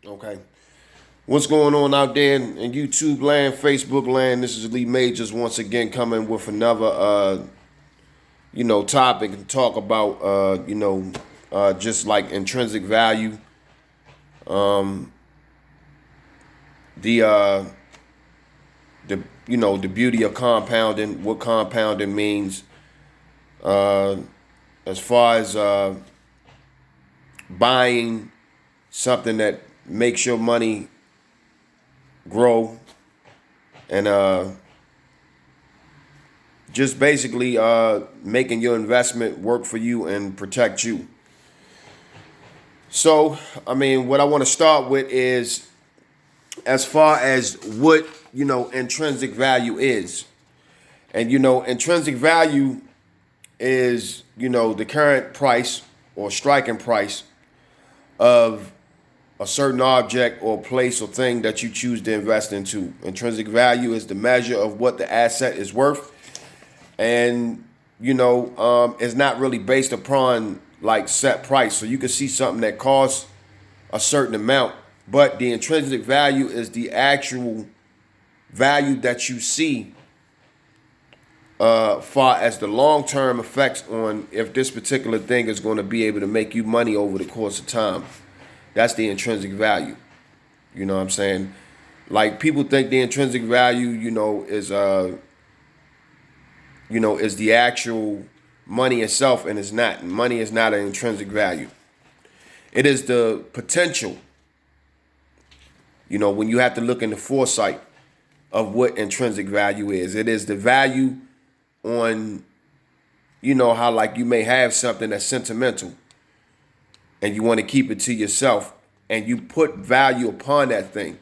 Okay. What's going on out there in YouTube land, Facebook land? This is Lee Majors once again coming with another topic and talk about just like intrinsic value. The the beauty of compounding, what compounding means, uh as far as buying something that makes your money grow and just basically making your investment work for you and protect you. So, I mean, what I want to start with is as far as what, intrinsic value is. And, intrinsic value is, the current price or striking price of a certain object or place or thing that you choose to invest into. Intrinsic value is the measure of what the asset is worth, and it's not really based upon like set price. So you can see something that costs a certain amount, but the intrinsic value is the actual value that you see far as the long term effects on if this particular thing is going to be able to make you money over the course of time. That's the intrinsic value. You know what I'm saying? Like people think the intrinsic value, is the actual money itself, and it's not. Money is not an intrinsic value. It is the potential. When you have to look into foresight of what intrinsic value is. It is the value on, how like you may have something that's sentimental and you want to keep it to yourself and you put value upon that thing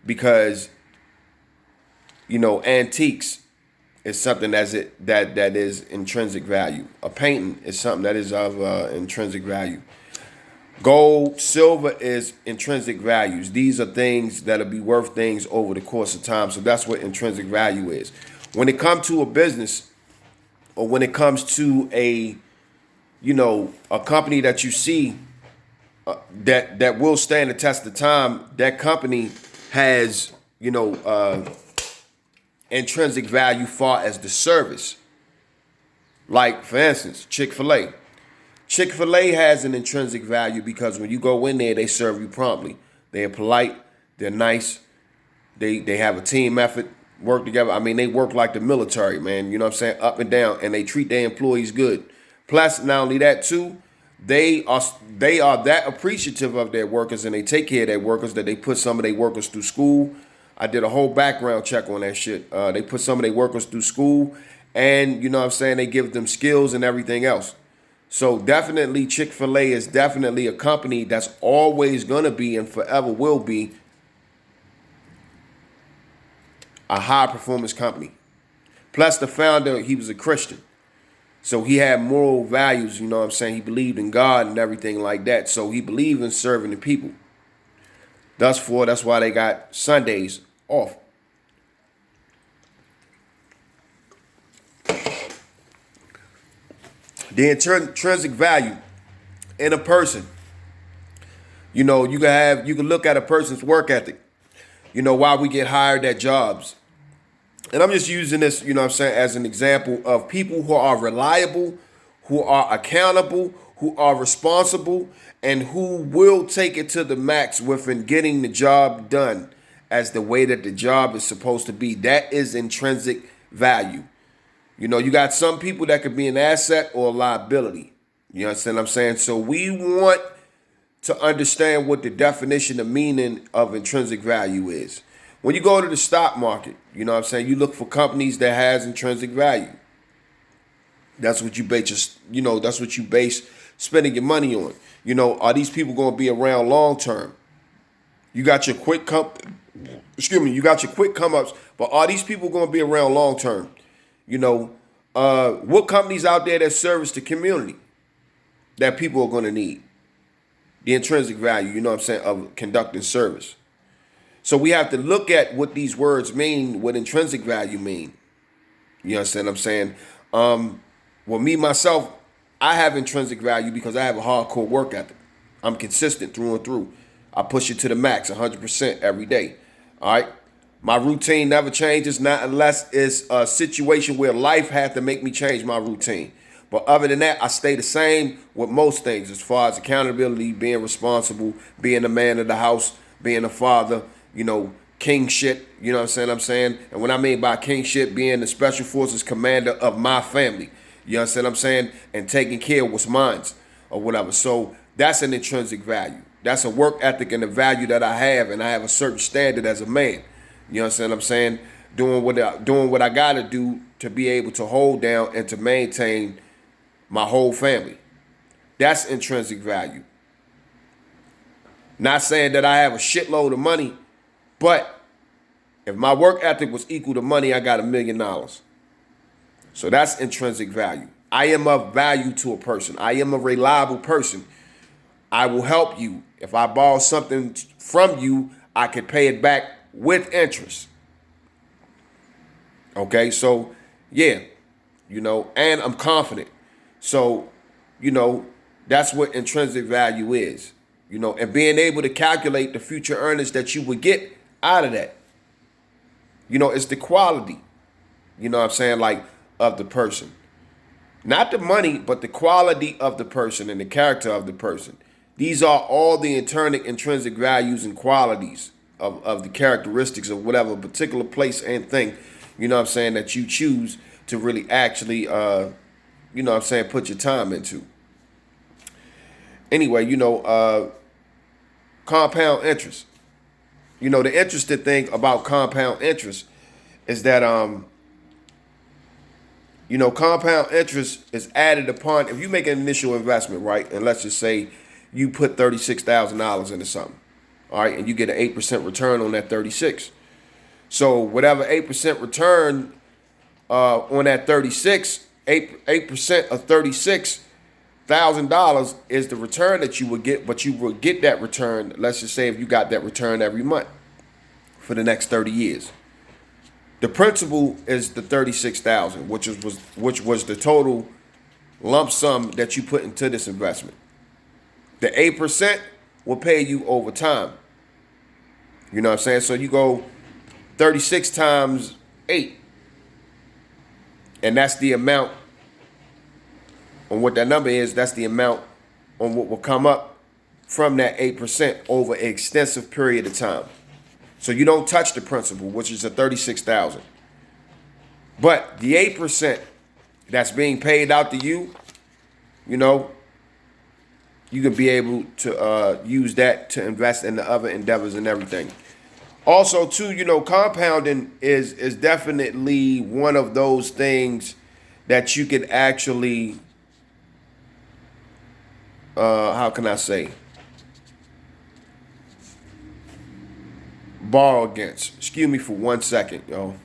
because, antiques is something that is intrinsic value. A painting is something that is of intrinsic value. Gold, silver is intrinsic values. These are things that'll be worth things over the course of time. So that's what intrinsic value is. When it comes to a business or when it comes to a company that you see that will stand the test of time, that company has, intrinsic value far as the service. Like, for instance, Chick-fil-A. Chick-fil-A has an intrinsic value because when you go in there, they serve you promptly. They're polite, they're nice, they have a team effort, work together. I mean, they work like the military, man. You know what I'm saying? Up and down, and they treat their employees good. Plus, not only that too, they are that appreciative of their workers and they take care of their workers that they put some of their workers through school. I did a whole background check on that shit. They put some of their workers through school and you know what I'm saying, they give them skills and everything else. So definitely Chick-fil-A is definitely a company that's always gonna be and forever will be a high performance company. Plus the founder, he was a Christian. So he had moral values, you know what I'm saying? He believed in God and everything like that. So he believed in serving the people. That's why they got Sundays off. The intrinsic value in a person. You can look at a person's work ethic. Why we get hired at jobs. And I'm just using this, you know what I'm saying, as an example of people who are reliable, who are accountable, who are responsible, and who will take it to the max within getting the job done as the way that the job is supposed to be. That is intrinsic value. You got some people that could be an asset or a liability. You understand what I'm saying? So we want to understand what the definition of meaning of intrinsic value is. When you go to the stock market, you know what I'm saying, you look for companies that has intrinsic value. That's what you base spending your money on. Are these people going to be around long term? You got your you got your quick come ups, but are these people going to be around long term? What companies out there that service the community that people are going to need? The intrinsic value, you know what I'm saying, of conducting service. So we have to look at what these words mean, what intrinsic value mean. You understand what I'm saying? Well, me, myself, I have intrinsic value because I have a hardcore work ethic. I'm consistent through and through. I push it to the max, 100% every day. All right. My routine never changes, not unless it's a situation where life had to make me change my routine. But other than that, I stay the same with most things as far as accountability, being responsible, being the man of the house, being a father, king shit, you know what I'm saying? And what I mean by king shit, being the special forces commander of my family, you know what I'm saying? And taking care of what's mine or whatever. So that's an intrinsic value. That's a work ethic and a value that I have, and I have a certain standard as a man. You know what I'm saying? Doing what I gotta do to be able to hold down and to maintain my whole family. That's intrinsic value. Not saying that I have a shitload of money, but if my work ethic was equal to money, I got $1 million. So that's intrinsic value. I am of value to a person. I am a reliable person. I will help you. If I borrow something from you, I can pay it back with interest. Okay, so yeah, and I'm confident. So, that's what intrinsic value is, and being able to calculate the future earnings that you would get out of that. It's the quality, like of the person. Not the money, but the quality of the person and the character of the person. These are all the intrinsic values and qualities of the characteristics of whatever particular place and thing, that you choose to really actually, put your time into. Anyway, compound interest. The interesting thing about compound interest is that, compound interest is added upon, if you make an initial investment, right? And let's just say you put $36,000 into something, all right? And you get an 8% return on that 36. So whatever 8% return on that 36, 8% of $36,000 is the return that you would get, but you will get that return. Let's just say if you got that return every month for the next 30 years. The principal is the 36,000, which was the total lump sum that you put into this investment. The 8% will pay you over time. You know what I'm saying? So you go 36 times 8. And that's the amount on what that number is. That's the amount on what will come up from that 8% over an extensive period of time. So you don't touch the principal, which is a 36,000. But the 8% that's being paid out to you, you can be able to use that to invest in the other endeavors and everything. Also, too, compounding is definitely one of those things that you could actually, how can I say, borrow against. Excuse me for 1 second, yo.